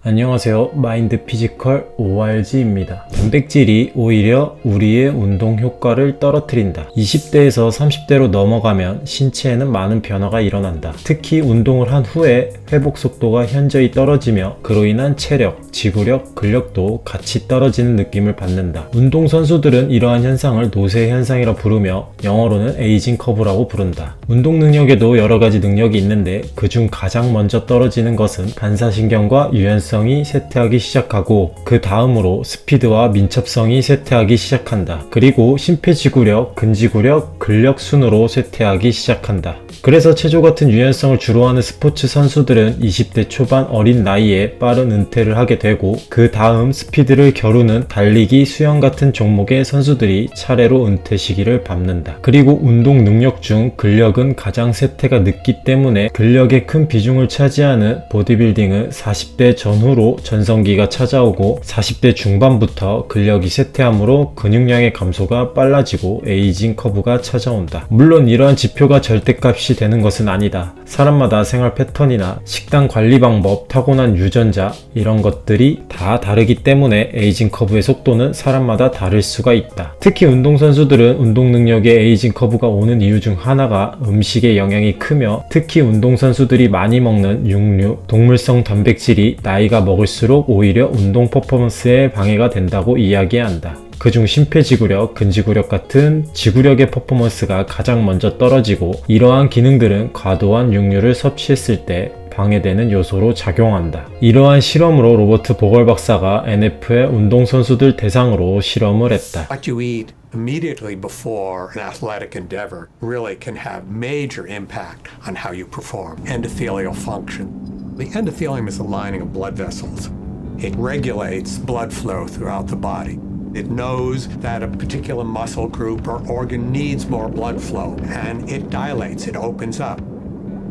안녕하세요. 마인드 피지컬 ORG입니다. 단백질이 오히려 우리의 운동 효과를 떨어뜨린다. 20대에서 30대로 넘어가면 신체에는 많은 변화가 일어난다. 특히 운동을 한 후에 회복 속도가 현저히 떨어지며 그로 인한 체력, 지구력, 근력도 같이 떨어지는 느낌을 받는다. 운동선수들은 이러한 현상을 노쇠 현상이라 부르며 영어로는 에이징 커브라고 부른다. 운동 능력에도 여러 가지 능력이 있는데 그중 가장 먼저 떨어지는 것은 반사신경과 유연성이 쇠퇴하기 시작하고 그 다음으로 스피드와 민첩성이 쇠퇴하기 시작한다. 그리고 심폐지구력, 근지구력, 근력 순으로 쇠퇴하기 시작한다. 그래서 체조 같은 유연성을 주로 하는 스포츠 선수들은 20대 초반 어린 나이에 빠른 은퇴를 하게 되고 그 다음 스피드를 겨루는 달리기, 수영 같은 종목의 선수들이 차례로 은퇴 시기를 밟는다. 그리고 운동 능력 중 근력은 가장 쇠퇴가 늦기 때문에 근력의 큰 비중을 차지하는 보디빌딩은 40대 전후로 전성기가 찾아오고 40대 중반부터 근력이 쇠퇴하므로 근육량의 감소가 빨라지고 에이징 커브가 찾아온다. 물론 이러한 지표가 절대값이 되는 것은 아니다. 사람마다 생활 패턴이나 식단 관리 방법, 타고난 유전자 이런 것들이 다 다르기 때문에 에이징 커브의 속도는 사람마다 다를 수가 있다. 특히 운동선수들은 운동 능력에 에이징 커브가 오는 이유 중 하나가 음식의 영향이 크며 특히 운동선수들이 많이 먹는 육류, 동물성 단백질이 나이가 먹을수록 오히려 운동 퍼포먼스에 방해가 된다고 이야기한다. 그중 심폐지구력, 근지구력 같은 지구력의 퍼포먼스가 가장 먼저 떨어지고 이러한 기능들은 과도한 육류를 섭취했을 때 방해되는 요소로 작용한다. 이러한 실험으로 로버트 보걸 박사가 NF의 운동선수들 대상으로 실험을 했다. What you eat immediately before an athletic endeavor really can have major impact on how you perform. Endothelial function. The endothelium is the lining of blood vessels. It regulates blood flow throughout the body. It knows that a particular muscle group or organ needs more blood flow, and it dilates, it opens up.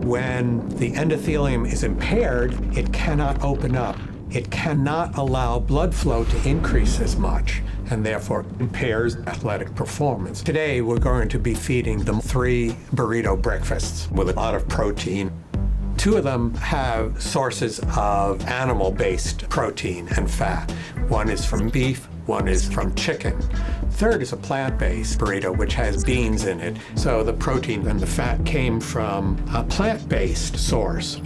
When the endothelium is impaired, it cannot open up. It cannot allow blood flow to increase as much, and therefore impairs athletic performance. Today, we're going to be feeding them 3 burrito breakfasts with a lot of protein. 2 of them have sources of animal-based protein and fat. One is from beef, one is from chicken. Third is a plant-based burrito, which has beans in it. So the protein and the fat came from a plant-based source.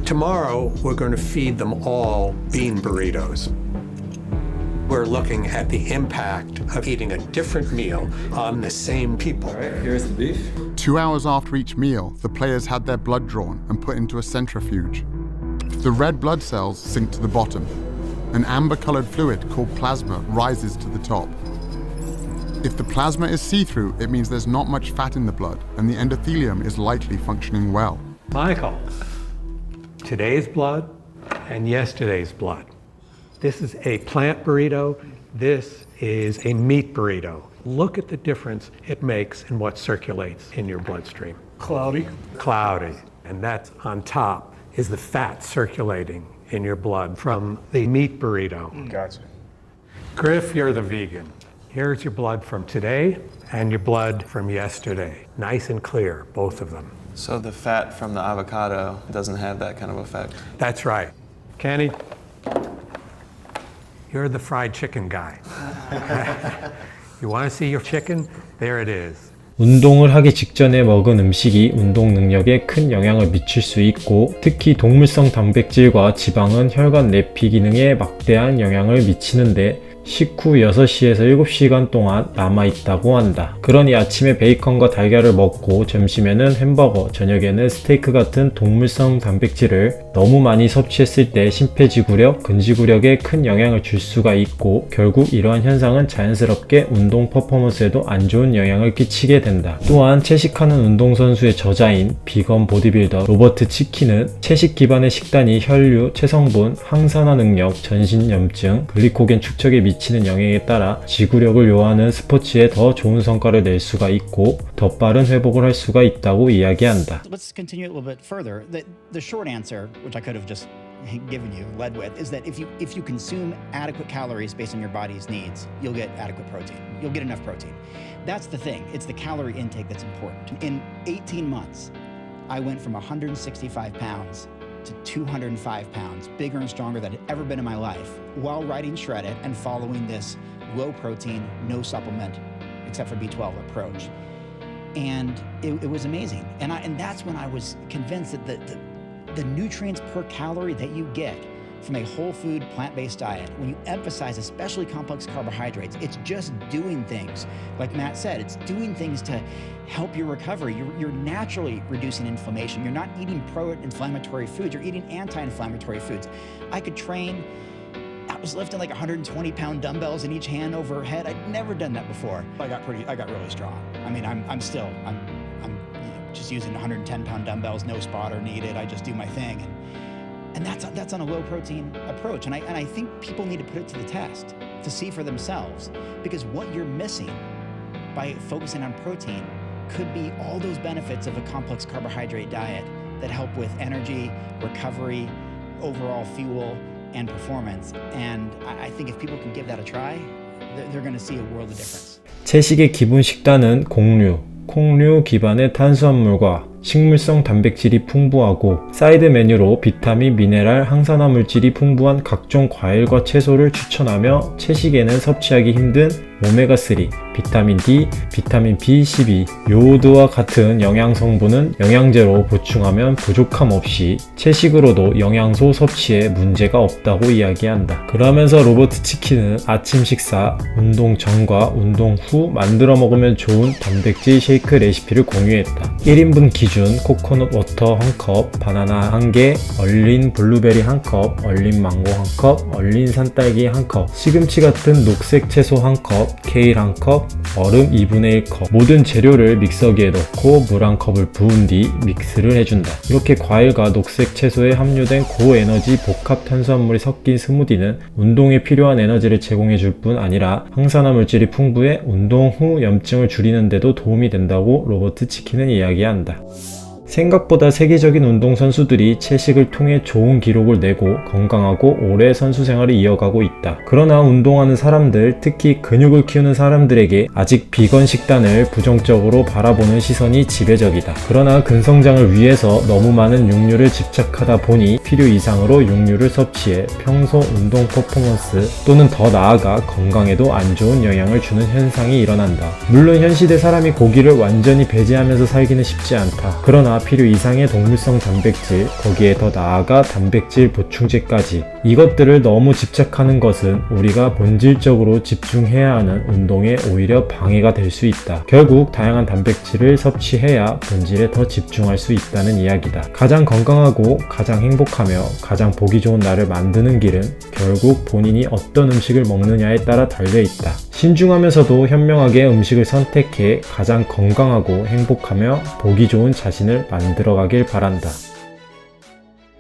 Tomorrow, we're going to feed them all bean burritos. We're looking at the impact of eating a different meal on the same people. All right, here's the beef. 2 hours after each meal, the players had their blood drawn and put into a centrifuge. The red blood cells sink to the bottom. An amber-colored fluid called plasma rises to the top. If the plasma is see-through, it means there's not much fat in the blood and the endothelium is likely functioning well. Michael, today's blood and yesterday's blood. This is a plant burrito. This is a meat burrito. Look at the difference it makes in what circulates in your bloodstream. Cloudy. Cloudy. And that's on top is the fat circulating in your blood from the meat burrito. Gotcha. Griff, you're the vegan. Here's your blood from today and your blood from yesterday. Nice and clear, both of them. So the fat from the avocado doesn't have that kind of effect? That's right. Kenny, you're the fried chicken guy. You want to see your chicken? There it is. 운동을 하기 직전에 먹은 음식이 운동 능력에 큰 영향을 미칠 수 있고 특히 동물성 단백질과 지방은 혈관 내피 기능에 막대한 영향을 미치는데 식후 6시에서 7시간 동안 남아있다고 한다. 그러니 아침에 베이컨과 달걀을 먹고 점심에는 햄버거, 저녁에는 스테이크 같은 동물성 단백질을 너무 많이 섭취했을 때 심폐지구력, 근지구력에 큰 영향을 줄 수가 있고 결국 이러한 현상은 자연스럽게 운동 퍼포먼스에도 안 좋은 영향을 끼치게 된다. 또한 채식하는 운동선수의 저자인 비건 보디빌더 로버트 치키는 채식 기반의 식단이 혈류, 체성분, 항산화 능력, 전신염증, 글리코겐 축적에 미치는 영향에 따라 지구력을 요하는 스포츠에 더 좋은 성과를 낼 수가 있고 더 빠른 회복을 할 수가 있다고 이야기한다. Let's continue a little bit further. The short answer, which I could have just given you, led with, is that if you consume adequate calories based on your body's needs, you'll get adequate protein. You'll get enough protein. That's the thing. It's the calorie intake that's important. In 18 months, I went from 165 pounds to 205 pounds, bigger and stronger than I'd ever been in my life, while riding Shred It and following this low protein, no supplement, except for B12 approach. And it was amazing. And that's when I was convinced that the nutrients per calorie that you get from a whole food plant-based diet, when you emphasize especially complex carbohydrates, it's just doing things. Like Matt said, it's doing things to help your recovery. You're naturally reducing inflammation. You're not eating pro-inflammatory foods, you're eating anti-inflammatory foods. I could train, I was lifting like 120-pound dumbbells in each hand overhead. I'd never done that before. I got really strong. I mean, I'm just using 110-pound dumbbells, no spotter needed. I just do my thing. And that's on a low protein approach. And I think people need to put it to the test to see for themselves, because what you're missing by focusing on protein could be all those benefits of a complex carbohydrate diet that help with energy, recovery, overall fuel, and performance. And I think if people can give that a try, they're going to see a world of difference. 채식의 기본 식단은 곡류, 콩류 기반의 탄수화물과 식물성 단백질이 풍부하고 사이드 메뉴로 비타민, 미네랄, 항산화 물질이 풍부한 각종 과일과 채소를 추천하며 채식에는 섭취하기 힘든 오메가3, 비타민 D, 비타민 B12, 요오드와 같은 영양 성분은 영양제로 보충하면 부족함 없이 채식으로도 영양소 섭취에 문제가 없다고 이야기한다. 그러면서 로버트 치킨은 아침 식사, 운동 전과 운동 후 만들어 먹으면 좋은 단백질 쉐이크 레시피를 공유했다. 1인분 기준 코코넛 워터 1컵, 바나나 1개, 얼린 블루베리 1컵, 얼린 망고 1컵, 얼린 산딸기 1컵, 시금치 같은 녹색 채소 1컵, 케일 1컵, 얼음 2분의 1컵, 모든 재료를 믹서기에 넣고 물 1컵을 부은 뒤 믹스를 해준다. 이렇게 과일과 녹색 채소에 함유된 고에너지 복합 탄수화물이 섞인 스무디는 운동에 필요한 에너지를 제공해 줄 뿐 아니라 항산화 물질이 풍부해 운동 후 염증을 줄이는 데도 도움이 된다고 로버트 치킨은 이야기한다. 생각보다 세계적인 운동선수들이 채식을 통해 좋은 기록을 내고 건강하고 오래 선수 생활을 이어가고 있다. 그러나 운동하는 사람들, 특히 근육을 키우는 사람들에게 아직 비건 식단을 부정적으로 바라보는 시선이 지배적이다. 그러나 근성장을 위해서 너무 많은 육류를 집착하다 보니 필요 이상으로 육류를 섭취해 평소 운동 퍼포먼스 또는 더 나아가 건강에도 안 좋은 영향을 주는 현상이 일어난다. 물론 현 시대 사람이 고기를 완전히 배제하면서 살기는 쉽지 않다. 그러나 필요 이상의 동물성 단백질, 거기에 더 나아가 단백질 보충제까지, 이것들을 너무 집착하는 것은 우리가 본질적으로 집중해야 하는 운동에 오히려 방해가 될 수 있다. 결국 다양한 단백질을 섭취해야 본질에 더 집중할 수 있다는 이야기다. 가장 건강하고 가장 행복하며 가장 보기 좋은 나를 만드는 길은 결국 본인이 어떤 음식을 먹느냐에 따라 달려있다. 신중하면서도 현명하게 음식을 선택해 가장 건강하고 행복하며 보기 좋은 자신을 만들어가길 바란다.